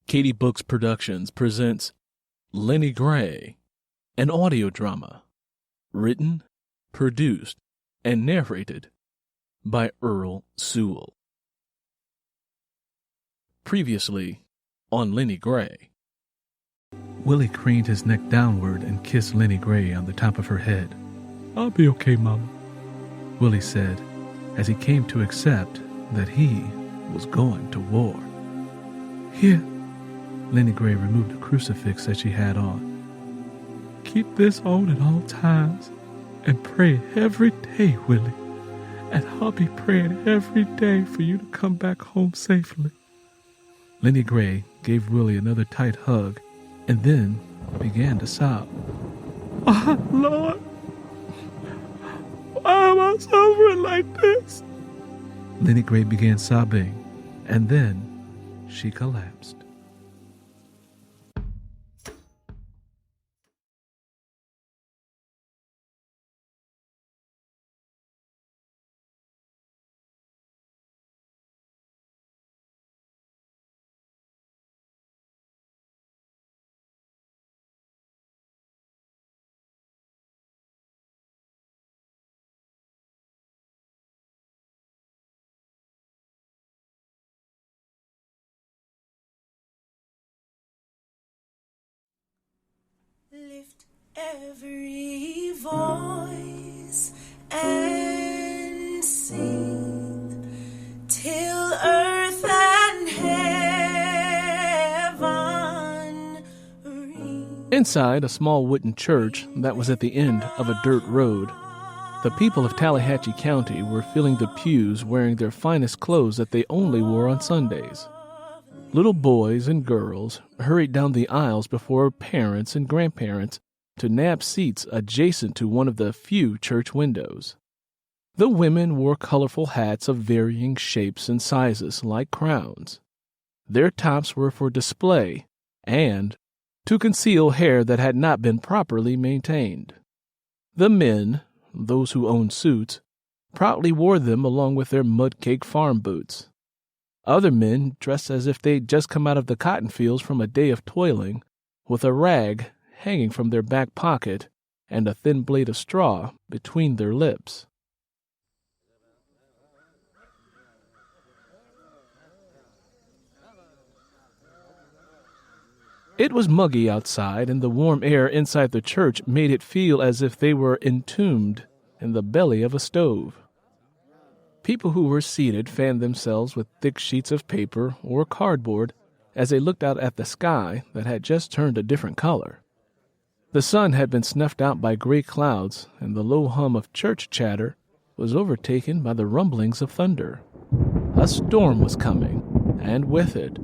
Katie Books Productions presents Lennie Gray, an audio drama, written, produced, and narrated by Earl Sewell. Previously on Lennie Gray. Willie craned his neck downward and kissed Lennie Gray on the top of her head. "I'll be okay, Mama," Willie said, as he came to accept that he was going to war. "Here." Lennie Gray removed the crucifix that she had on. "Keep this on at all times and pray every day, Willie. And I'll be praying every day for you to come back home safely." Lennie Gray gave Willie another tight hug and then began to sob. "Oh, Lord, why am I suffering like this?" Lennie Gray began sobbing, and then she collapsed. Lift every voice and sing till earth and heaven ring. Inside a small wooden church that was at the end of a dirt road, the people of Tallahatchie County were filling the pews wearing their finest clothes that they only wore on Sundays. Little boys and girls hurried down the aisles before parents and grandparents to nab seats adjacent to one of the few church windows. The women wore colorful hats of varying shapes and sizes like crowns. Their tops were for display and to conceal hair that had not been properly maintained. The men, those who owned suits, proudly wore them along with their mud-caked farm boots. Other men dressed as if they'd just come out of the cotton fields from a day of toiling, with a rag hanging from their back pocket and a thin blade of straw between their lips. It was muggy outside, and the warm air inside the church made it feel as if they were entombed in the belly of a stove. People who were seated fanned themselves with thick sheets of paper or cardboard as they looked out at the sky that had just turned a different color. The sun had been snuffed out by gray clouds, and the low hum of church chatter was overtaken by the rumblings of thunder. A storm was coming, and with it,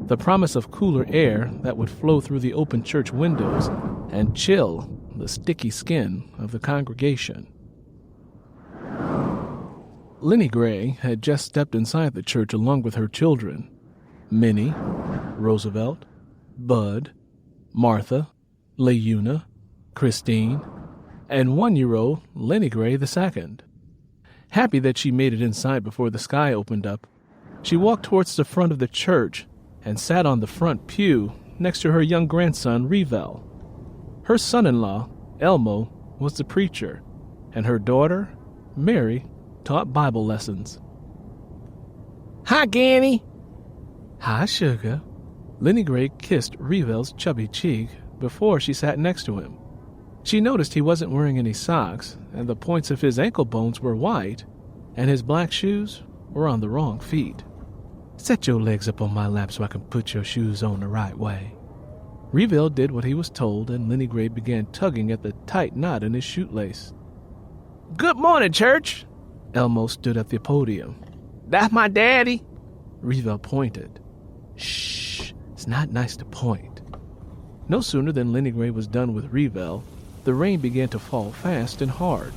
the promise of cooler air that would flow through the open church windows and chill the sticky skin of the congregation. Lennie Gray had just stepped inside the church along with her children, Minnie, Roosevelt, Bud, Martha, Leuna, Christine, and 1-year-old Lennie Gray II. Happy that she made it inside before the sky opened up, she walked towards the front of the church and sat on the front pew next to her young grandson, Revel. Her son-in-law, Elmo, was the preacher, and her daughter, Mary, taught Bible lessons. "Hi, Ganny." "Hi, Sugar." Lennie Gray kissed Revel's chubby cheek before she sat next to him. She noticed he wasn't wearing any socks, and the points of his ankle bones were white, and his black shoes were on the wrong feet. "Set your legs up on my lap so I can put your shoes on the right way." Revel did what he was told, and Lennie Gray began tugging at the tight knot in his shoelace. "Good morning, church." Elmo stood at the podium. "That's my daddy." Revel pointed. "Shh, it's not nice to point." No sooner than Lennie Gray was done with Revel, the rain began to fall fast and hard.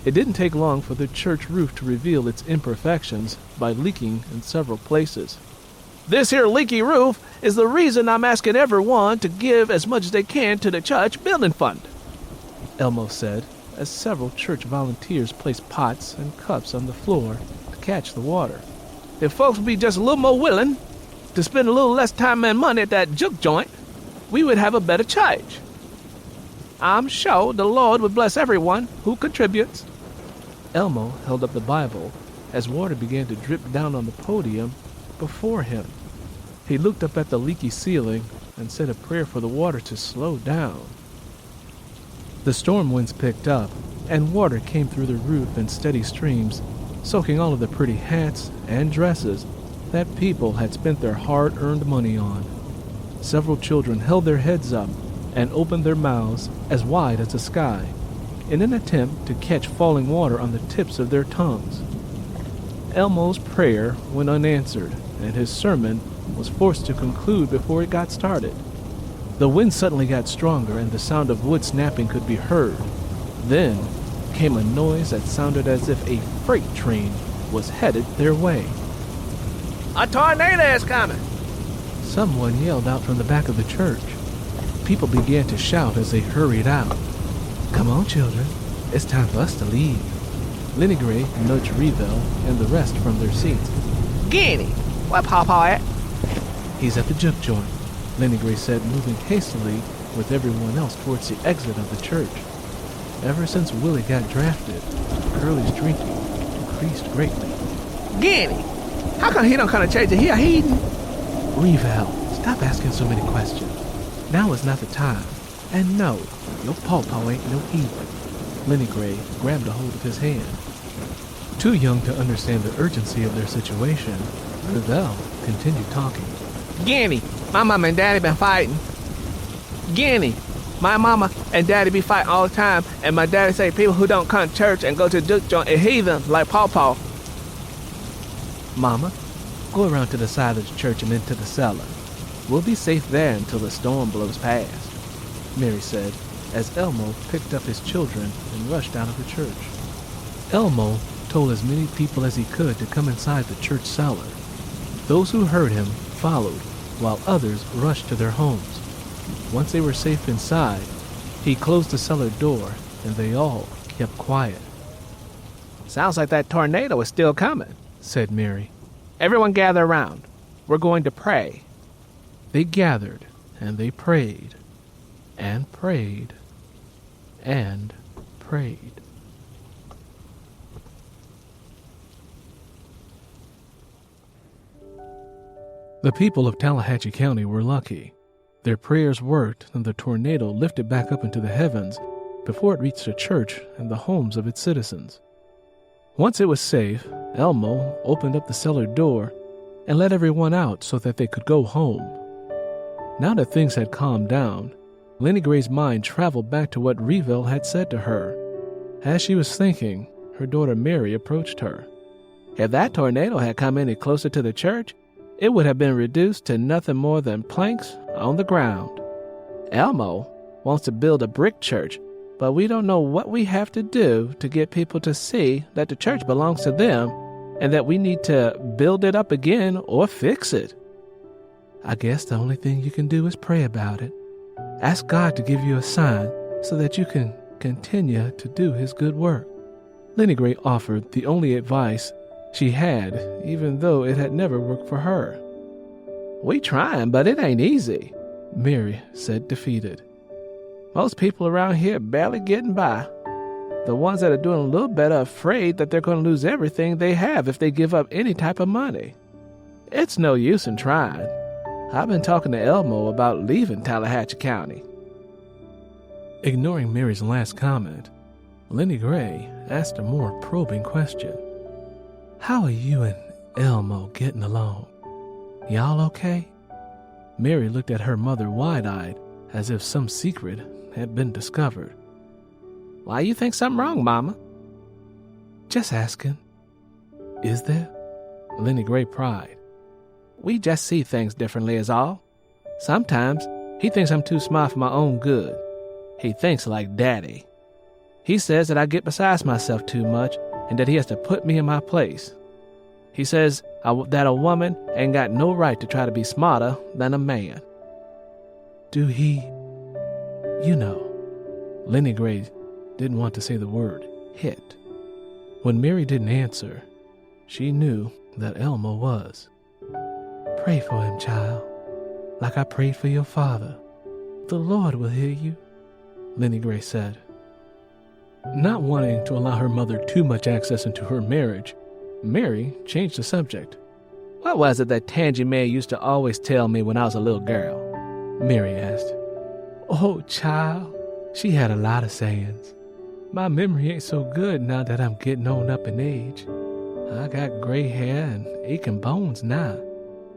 It didn't take long for the church roof to reveal its imperfections by leaking in several places. "This here leaky roof is the reason I'm asking everyone to give as much as they can to the church building fund," Elmo said, as several church volunteers placed pots and cups on the floor to catch the water. "If folks would be just a little more willing to spend a little less time and money at that juke joint, we would have a better church. I'm sure the Lord would bless everyone who contributes." Elmo held up the Bible as water began to drip down on the podium before him. He looked up at the leaky ceiling and said a prayer for the water to slow down. The storm winds picked up, and water came through the roof in steady streams, soaking all of the pretty hats and dresses that people had spent their hard-earned money on. Several children held their heads up and opened their mouths as wide as the sky in an attempt to catch falling water on the tips of their tongues. Elmo's prayer went unanswered, and his sermon was forced to conclude before it got started. The wind suddenly got stronger, and the sound of wood snapping could be heard. Then came a noise that sounded as if a freight train was headed their way. "A tornado is coming!" Someone yelled out from the back of the church. People began to shout as they hurried out. "Come on, children. It's time for us to leave." Lennie Gray nudged Revell and the rest from their seats. "Guinea, where Pawpaw at?" "He's at the juke joint," Lennie Gray said, moving hastily with everyone else towards the exit of the church. Ever since Willie got drafted, Curly's drinking increased greatly. "Guinea, how come he don't come to church and he a heathen?" "Revell, stop asking so many questions. Now is not the time. And no, your pawpaw ain't no heathen." Lennie Gray grabbed a hold of his hand. Too young to understand the urgency of their situation, Revell continued talking. "Guinea, my mama and daddy been fighting. Guinea, my mama and daddy be fighting all the time, and my daddy say people who don't come to church and go to the juke joint are heathen like Pawpaw." "Mama, go around to the side of the church and into the cellar. We'll be safe there until the storm blows past," Mary said, as Elmo picked up his children and rushed out of the church. Elmo told as many people as he could to come inside the church cellar. Those who heard him followed, while others rushed to their homes. Once they were safe inside, he closed the cellar door, and they all kept quiet. "Sounds like that tornado is still coming," said Mary. "Everyone gather around. We're going to pray." They gathered, and they prayed, and prayed, and prayed. The people of Tallahatchie County were lucky. Their prayers worked, and the tornado lifted back up into the heavens before it reached the church and the homes of its citizens. Once it was safe, Elmo opened up the cellar door and let everyone out so that they could go home. Now that things had calmed down, Lennie Gray's mind traveled back to what Revell had said to her. As she was thinking, her daughter Mary approached her. "If that tornado had come any closer to the church, it would have been reduced to nothing more than planks on the ground. Elmo wants to build a brick church, but we don't know what we have to do to get people to see that the church belongs to them and that we need to build it up again or fix it." "I guess the only thing you can do is pray about it. Ask God to give you a sign so that you can continue to do his good work." Lennie Gray offered the only advice she had, even though it had never worked for her. "We trying, but it ain't easy," Mary said, defeated. "Most people around here are barely getting by. The ones that are doing a little better are afraid that they're going to lose everything they have if they give up any type of money. It's no use in trying. I've been talking to Elmo about leaving Tallahatchie County." Ignoring Mary's last comment, Lennie Gray asked a more probing question. "How are you and Elmo getting along? Y'all okay?" Mary looked at her mother wide-eyed, as if some secret had been discovered. "Why you think something wrong, Mama?" "Just asking." "Is there?" Lennie Gray pried. "We just see things differently is all. Sometimes he thinks I'm too smart for my own good. He thinks like Daddy. He says that I get beside myself too much and that he has to put me in my place. He says that a woman ain't got no right to try to be smarter than a man." "Do he, Lennie Gray didn't want to say the word hit. When Mary didn't answer, she knew that Elmo was. Pray for him, child, like I prayed for your father. The Lord will hear you, Lennie Gray said. Not wanting to allow her mother too much access into her marriage, Mary changed the subject. What was it that Tangy May used to always tell me when I was a little girl? Mary asked. Oh, child, she had a lot of sayings. My memory ain't so good now that I'm getting on up in age. I got gray hair and aching bones now,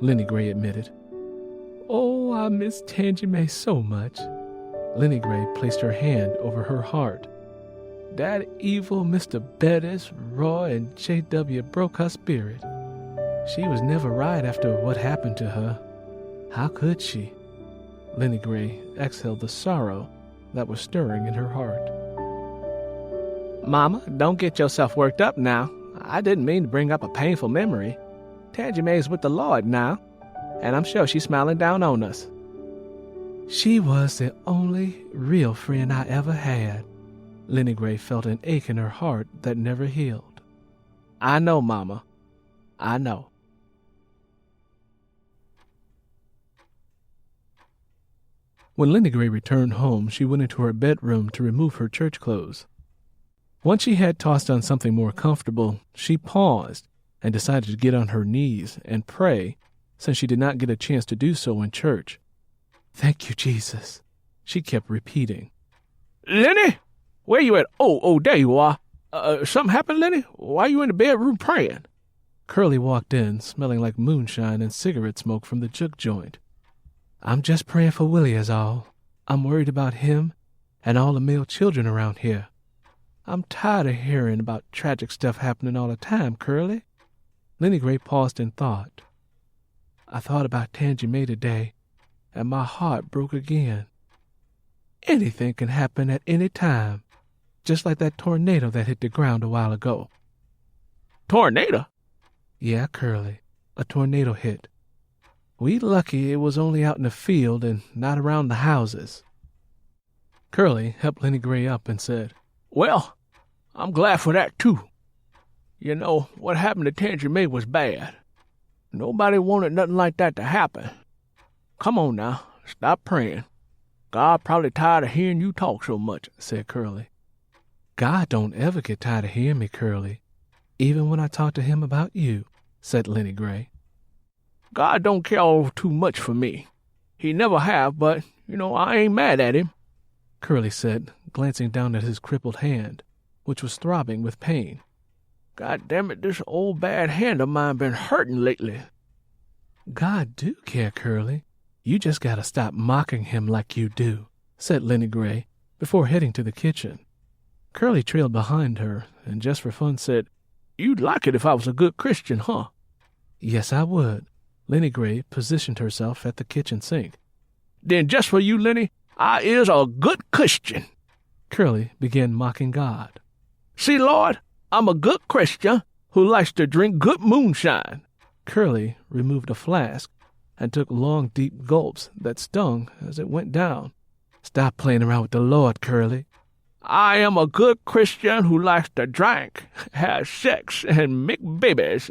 Lennie Gray admitted. Oh, I miss Tangy May so much. Lennie Gray placed her hand over her heart. That evil Mr. Bettis, Roy, and J.W. broke her spirit. She was never right after what happened to her. How could she? Lennie Gray exhaled the sorrow that was stirring in her heart. Mama, don't get yourself worked up now. I didn't mean to bring up a painful memory. Tangy May's with the Lord now, and I'm sure she's smiling down on us. She was the only real friend I ever had. Lennie Gray felt an ache in her heart that never healed. I know, Mama. I know. When Lennie Gray returned home, she went into her bedroom to remove her church clothes. Once she had tossed on something more comfortable, she paused and decided to get on her knees and pray, since she did not get a chance to do so in church. Thank you, Jesus, she kept repeating. Lennie, where you at? Oh, there you are. Something happened, Lennie? Why are you in the bedroom praying? Curly walked in, smelling like moonshine and cigarette smoke from the juke joint. I'm just praying for Willie is all. I'm worried about him and all the male children around here. I'm tired of hearing about tragic stuff happening all the time, Curly. Lennie Gray paused in thought. I thought about Tangy May today, and my heart broke again. Anything can happen at any time, just like that tornado that hit the ground a while ago. Tornado? Yeah, Curly, a tornado hit. We lucky it was only out in the field and not around the houses. Curly helped Lennie Gray up and said, Well, I'm glad for that, too. You know, what happened to Tangy May was bad. Nobody wanted nothing like that to happen. Come on now, stop praying. God probably tired of hearing you talk so much, said Curly. God don't ever get tired of hearing me, Curly, even when I talk to him about you, said Lennie Gray. God don't care all too much for me. He never have, but, I ain't mad at him, Curly said, glancing down at his crippled hand, which was throbbing with pain. God damn it, this old bad hand of mine been hurting lately. God do care, Curly. You just gotta stop mocking him like you do, said Lennie Gray, before heading to the kitchen. Curly trailed behind her, and just for fun said, You'd like it if I was a good Christian, huh? Yes, I would. Lennie Gray positioned herself at the kitchen sink. Then just for you, Lennie, I is a good Christian. Curly began mocking God. See, Lord, I'm a good Christian who likes to drink good moonshine. Curly removed a flask and took long, deep gulps that stung as it went down. Stop playing around with the Lord, Curly. I am a good Christian who likes to drink, have sex, and make babies.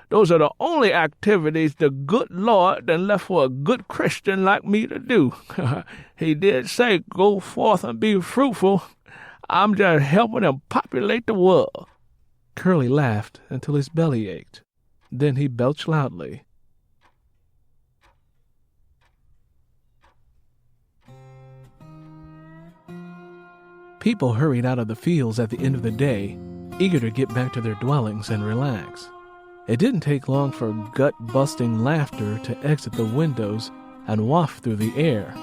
Those are the only activities the good Lord done left for a good Christian like me to do. He did say, go forth and be fruitful. I'm just helping him populate the world. Curly laughed until his belly ached. Then he belched loudly. People hurried out of the fields at the end of the day, eager to get back to their dwellings and relax. It didn't take long for gut-busting laughter to exit the windows and waft through the air.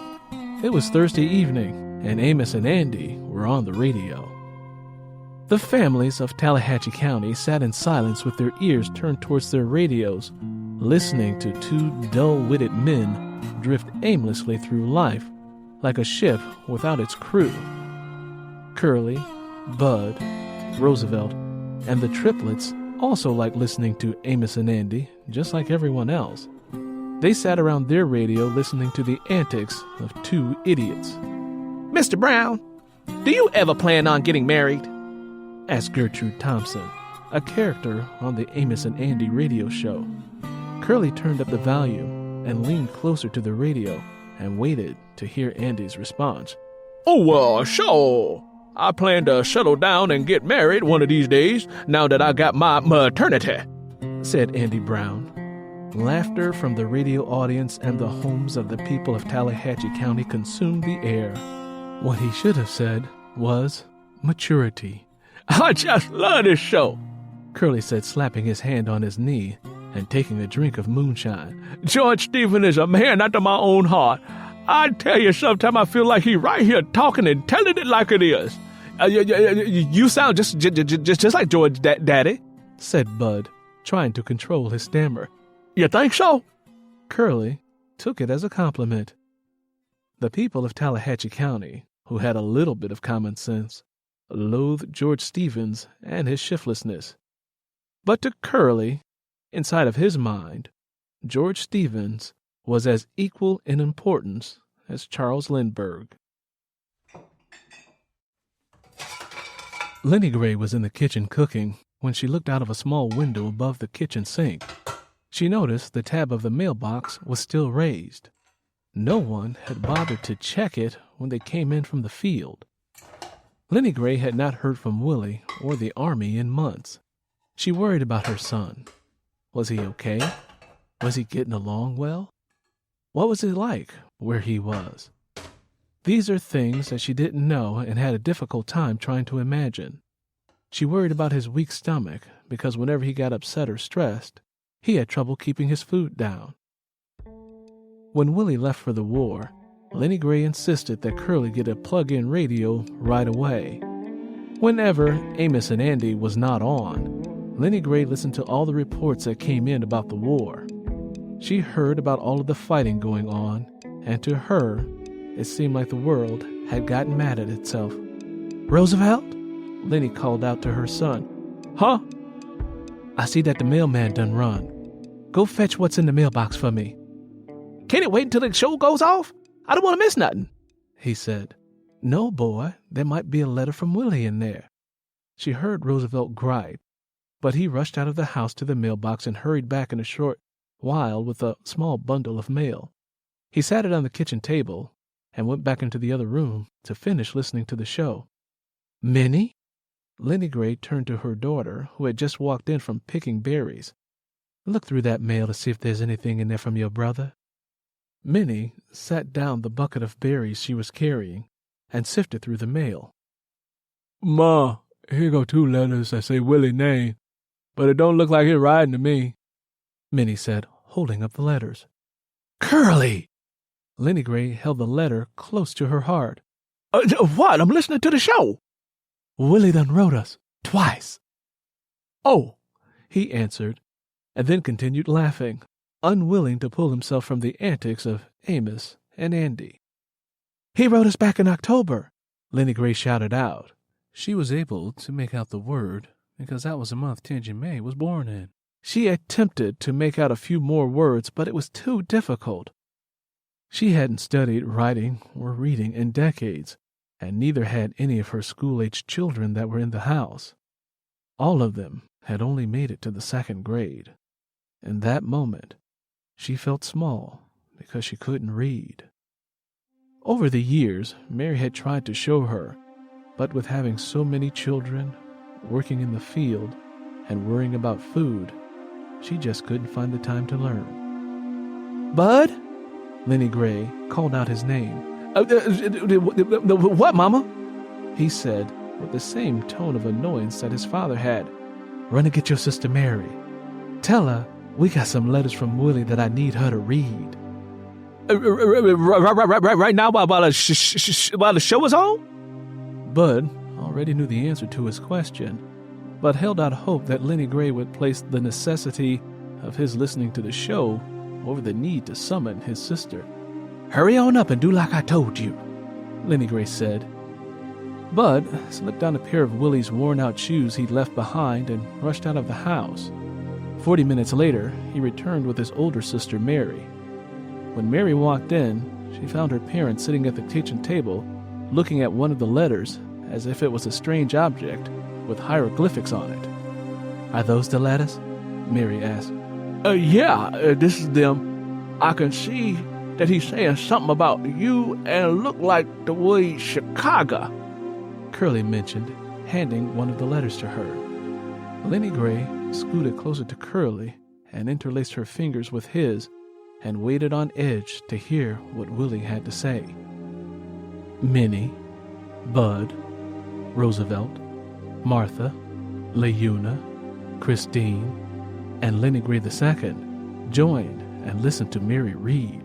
It was Thursday evening, and Amos and Andy were on the radio. The families of Tallahatchie County sat in silence with their ears turned towards their radios, listening to two dull-witted men drift aimlessly through life like a ship without its crew. Curly, Bud, Roosevelt, and the triplets also liked listening to Amos and Andy, just like everyone else. They sat around their radio listening to the antics of two idiots. Mr. Brown, do you ever plan on getting married? Asked Gertrude Thompson, a character on the Amos and Andy radio show. Curly turned up the volume and leaned closer to the radio and waited to hear Andy's response. Oh, sure. I plan to settle down and get married one of these days now that I got my maternity, said Andy Brown. Laughter from the radio audience and the homes of the people of Tallahatchie County consumed the air. What he should have said was maturity. I just love this show, Curly said, slapping his hand on his knee and taking a drink of moonshine. George Stephen is a man after my own heart. I tell you, sometimes I feel like he's right here talking and telling it like it is. You sound just like George, Daddy, said Bud, trying to control his stammer. You think so? Curly took it as a compliment. The people of Tallahatchie County, who had a little bit of common sense, loathed George Stevens and his shiftlessness. But to Curly, inside of his mind, George Stevens was as equal in importance as Charles Lindbergh. Lennie Gray was in the kitchen cooking when she looked out of a small window above the kitchen sink. She noticed the tab of the mailbox was still raised. No one had bothered to check it when they came in from the field. Lennie Gray had not heard from Willie or the Army in months. She worried about her son. Was he okay? Was he getting along well? What was it like where he was? These are things that she didn't know and had a difficult time trying to imagine. She worried about his weak stomach because whenever he got upset or stressed, he had trouble keeping his food down. When Willie left for the war, Lennie Gray insisted that Curly get a plug-in radio right away. Whenever Amos and Andy was not on, Lennie Gray listened to all the reports that came in about the war. She heard about all of the fighting going on, and to her, it seemed like the world had gotten mad at itself. "Roosevelt?" Lennie called out to her son. Huh? "I see that the mailman done run. Go fetch what's in the mailbox for me." "Can't it wait until the show goes off? I don't want to miss nothing," he said. "No, boy, there might be a letter from Willie in there." She heard Roosevelt gripe, but he rushed out of the house to the mailbox and hurried back in a short while with a small bundle of mail. He sat it on the kitchen table and went back into the other room to finish listening to the show. "Minnie?" Lennie Gray turned to her daughter, who had just walked in from picking berries. "Look through that mail to see if there's anything in there from your brother." Minnie sat down the bucket of berries she was carrying and sifted through the mail. "Ma, here go 2 letters that say Willie's name, but it don't look like his writing to me," Minnie said, holding up the letters. "Curly!" Lennie Gray held the letter close to her heart. What? I'm listening to the show." "Willie done wrote us twice." "Oh," he answered, and then continued laughing, unwilling to pull himself from the antics of Amos and Andy. "He wrote us back in October," Lennie Gray shouted out. She was able to make out the word because that was the month Tingy May was born in. She attempted to make out a few more words, but it was too difficult. She hadn't studied writing or reading in decades, and neither had any of her school-aged children that were in the house. All of them had only made it to the 2nd grade. In that moment, she felt small because she couldn't read. Over the years, Mary had tried to show her, but with having so many children, working in the field, and worrying about food, she just couldn't find the time to learn. "Bud?" Lennie Gray called out his name. What, Mama?" he said with the same tone of annoyance that his father had. "Run and get your sister Mary. Tell her we got some letters from Willie that I need her to read." Right now while the show is on?" Bud already knew the answer to his question, but held out hope that Lennie Gray would place the necessity of his listening to the show over the need to summon his sister. "Hurry on up and do like I told you," Lennie Gray said. Bud slipped on a pair of Willie's worn-out shoes he'd left behind and rushed out of the house. 40 minutes later, he returned with his older sister, Mary. When Mary walked in, she found her parents sitting at the kitchen table, looking at one of the letters as if it was a strange object with hieroglyphics on it. "Are those the letters?" Mary asked. Yeah, this is them. I can see that he's saying something about you and look like the word Chicago. Curly mentioned, handing one of the letters to her. Lennie Gray scooted closer to Curly and interlaced her fingers with his and waited on edge to hear what Willie had to say. Minnie, Bud, Roosevelt, Martha, Leuna, Christine, and Lennie Gray II joined and listened to Mary read.